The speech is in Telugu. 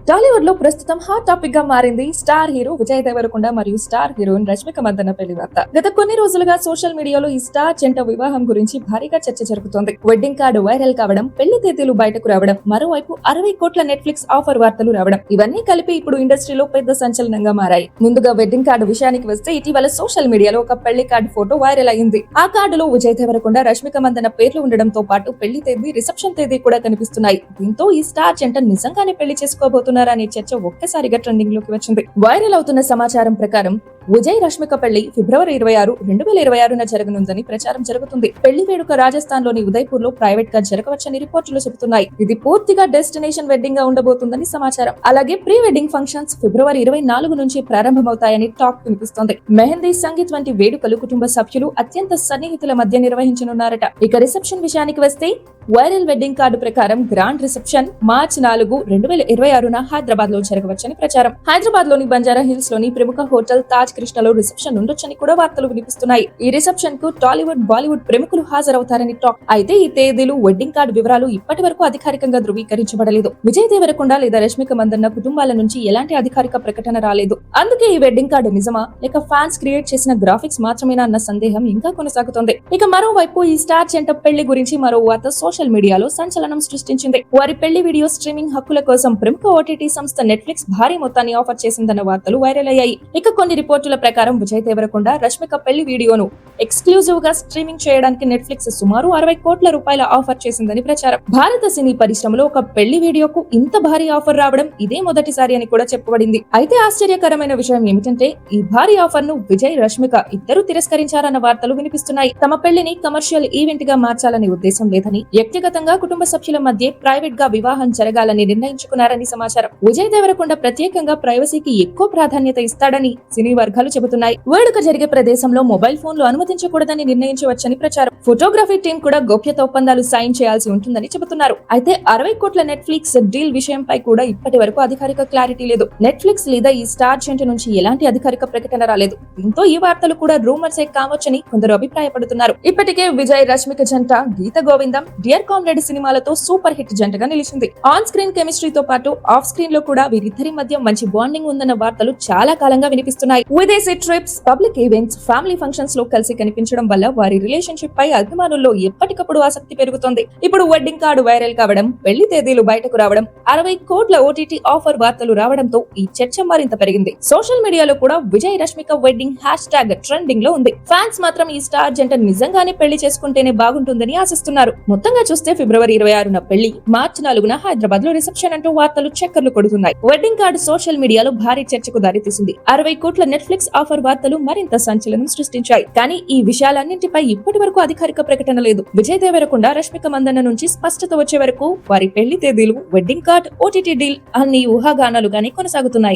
టాలీవుడ్ లో ప్రస్తుతం హాట్ టాపిక్ గా మారింది స్టార్ హీరో విజయ్ దేవరకొండ మరియు స్టార్ హీరోయిన్ రష్మిక మందన్న పెళ్లి వార్త. గత కొన్ని రోజులుగా సోషల్ మీడియాలో ఈ స్టార్ జంట వివాహం గురించి భారీగా చర్చ జరుగుతోంది. వెడ్డింగ్ కార్డు వైరల్ కావడం, పెళ్లి తేదీలు బయటకు రావడం, మరోవైపు 60 కోట్ల నెట్ఫ్లిక్స్ ఆఫర్ వార్తలు రావడం, ఇవన్నీ కలిపి ఇప్పుడు ఇండస్ట్రీలో పెద్ద సంచలనంగా మారాయి. ముందుగా వెడ్డింగ్ కార్డు విషయానికి వస్తే, ఇటీవల సోషల్ మీడియాలో ఒక పెళ్లి కార్డు ఫోటో వైరల్ అయింది. ఆ కార్డులో విజయ్ దేవరకొండ, రష్మిక మందన్న పేర్లు ఉండడంతో పాటు పెళ్లి తేదీ, రిసెప్షన్ తేదీ కూడా కనిపిస్తున్నాయి. దీంతో ఈ స్టార్ జంట నిజంగానే పెళ్లి చేసుకోబోతున్నారు అనే చర్చ ఒక్కసారిగా ట్రెండింగ్ లోకి వచ్చింది. వైరల్ అవుతున్న సమాచారం ప్రకారం విజయ్ రష్మిక పెళ్లి ఫిబ్రవరి 26, 2026న జరగనుందని ప్రచారం జరుగుతుంది. పెళ్లి వేడుక రాజస్థాన్ లోని ఉదయపూర్ లో ప్రైవేట్ గా జరగవచ్చని రిపోర్టులు చెబుతున్నాయి. ఇది పూర్తిగా డెస్టినేషన్ వెడ్డింగ్ గా ఉండబోతుందని సమాచారం. అలాగే ప్రీ వెడ్డింగ్ ఫంక్షన్స్ ఫిబ్రవరి 24 నుంచి ప్రారంభమవుతాయని టాక్ వినిపిస్తోంది. మెహందీ, సంగీత్ వంటి వేడుకలు కుటుంబ సభ్యులు, అత్యంత సన్నిహితుల మధ్య నిర్వహించనున్నారట. ఇక రిసెప్షన్ విషయానికి వస్తే, వైరల్ వెడ్డింగ్ కార్డు ప్రకారం గ్రాండ్ రిసెప్షన్ మార్చి 4, 2026న హైదరాబాద్ లో జరగవచ్చని ప్రచారం. హైదరాబాద్ లోని బంజారా హిల్స్ లోని ప్రముఖ హోటల్ తాజ్ కృష్ణలో రిసెప్షన్ ఉండొచ్చని కూడా వార్తలు వినిపిస్తున్నాయి. ఈ రిసెప్షన్ కు టాలీవుడ్, బాలీవుడ్ ప్రముఖులు హాజరవుతారని టాక్. అయితే ఈ తేదీలు, వెడ్డింగ్ కార్డు వివరాలు ఇప్పటి వరకు అధికారికంగా ధృవీకరించబడలేదు. విజయ్ దేవరకొండ లేదా రష్మిక మందన్న కుటుంబాల నుంచి ఎలాంటి అధికారిక ప్రకటన రాలేదు. అందుకే ఈ వెడ్డింగ్ కార్డు నిజమా, లేక ఫ్యాన్స్ క్రియేట్ చేసిన గ్రాఫిక్స్ మాత్రమేనా అన్న సందేహం ఇంకా కొనసాగుతోంది. ఇక మరోవైపు ఈ స్టార్ జంట పెళ్లి గురించి మరో వార్త సోషల్ మీడియాలో సంచలనం సృష్టించింది. వారి పెళ్లి వీడియో స్ట్రీమింగ్ హక్కుల కోసం ప్రముఖ ఓటీటీ సంస్థ నెట్ఫ్లిక్స్ భారీ మొత్తాన్ని ఆఫర్ చేసిందన్న వార్తలు వైరల్ అయ్యాయి. ఇక కొన్ని రిపోర్టుల ప్రకారం విజయ్ దేవరకొండ, రష్మిక పెళ్లి వీడియోను ఎక్స్క్లూజివ్ గా స్ట్రీమింగ్ చేయడానికి నెట్ఫ్లిక్స్ సుమారు 60 కోట్ల రూపాయల ఆఫర్ చేసిందని ప్రచారం. భారత సినీ పరిశ్రమలో ఒక పెళ్లి వీడియోకు ఇంత భారీ ఆఫర్ రావడం ఇదే మొదటిసారి అని కూడా చెప్పబడింది. అయితే ఆశ్చర్యకరమైన విషయం ఏమిటంటే, ఈ భారీ ఆఫర్ ను విజయ్, రష్మిక ఇద్దరు తిరస్కరించారన్న వార్తలు వినిపిస్తున్నాయి. తమ పెళ్లిని కమర్షియల్ ఈవెంట్ గా మార్చాలనే ఉద్దేశం లేదని, వ్యక్తిగతంగా కుటుంబ సభ్యుల మధ్య ప్రైవేట్ గా వివాహం జరగాలని నిర్ణయించుకున్నారని సమాచారం. విజయ్ దేవరకొండ ప్రత్యేకంగా ప్రైవసీకి ఎక్కువ ప్రాధాన్యత ఇస్తాడని సినీ వర్గాలు చెబుతున్నాయి. వేడుక జరిగే ప్రదేశంలో మొబైల్ ఫోన్లు అనుమతించకూడదని నిర్ణయించవచ్చని ప్రచారం. ఫోటోగ్రఫీ టీం కూడా గోప్యత ఒప్పందాలు సైన్ చేయాల్సి ఉంటుందని చెబుతున్నారు. అయితే 60 కోట్ల నెట్ఫ్లిక్స్ డీల్ విషయంపై కూడా ఇప్పటి వరకు అధికారిక క్లారిటీ లేదు. నెట్ఫ్లిక్స్ లేదా ఈ స్టార్ జంట నుంచి ఎలాంటి అధికారిక ప్రకటన రాలేదు. దీంతో ఈ వార్తలు కూడా రూమర్సే కావచ్చని కొందరు అభిప్రాయపడుతున్నారు. ఇప్పటికే విజయ్, రష్మిక జంట గీత గోవిందం, డియర్ కామ్రేడ్ సినిమాలతో సూపర్ హిట్ జంటగా నిలిచింది. ఆన్ స్క్రీన్ కెమిస్ట్రీతో పాటు ఆఫ్ స్క్రీన్ లో కూడా వీరిద్దరి మధ్య మంచి బాండింగ్ ఉందన్న వార్తలు చాలా కాలంగా వినిపిస్తున్నాయి. విదేశీ trips, public events, family functions లో కలిసి కనిపించడం వల్ల వారి రిలేషన్షిప్ పై అభిమానుల్లో ఎప్పటికప్పుడు ఆసక్తి పెరుగుతోంది. ఇప్పుడు వెడ్డింగ్ కార్డు వైరల్ కావడం, పెళ్లి తేదీలు బయటకు రావడం, 60 కోట్ల ఓటీటీ ఆఫర్ వార్తలు రావడంతో ఈ చర్చ మరింత పెరిగింది. సోషల్ మీడియాలో కూడా Vijay, Rashmika wedding hash tag trending లో ఉంది. ఫ్యాన్స్ మాత్రం ఈ స్టార్ జంట నిజంగానే పెళ్లి చేసుకుంటేనే బాగుంటుందని ఆశిస్తున్నారు. మొత్తంగా చూస్తే ఫిబ్రవరి 26న పెళ్లి, మార్చి 4న హైదరాబాద్ లో రిసెప్షన్ అంటూ వార్తలు చక్కర్లు కొడుతున్నాయి. వెడ్డింగ్ కార్డు సోషల్ మీడియాలో భారీ చర్చకు దారితీసింది. 60 కోట్ల నెట్ఫ్లిక్స్ ఆఫర్ వార్తలు మరింత సంచలనం సృష్టించాయి. కానీ ఈ విషయాలన్నింటిపై ఇప్పటి వరకు అధికారిక ప్రకటన లేదు. విజయ్ దేవరకొండ, రష్మిక మందన్న నుంచి స్పష్టత వచ్చే వరకు వారి పెళ్లి తేదీలు, వెడ్డింగ్ కార్డ్, ఓటీటీ డీల్ అన్ని ఊహాగానాలుగానే కొనసాగుతున్నాయి.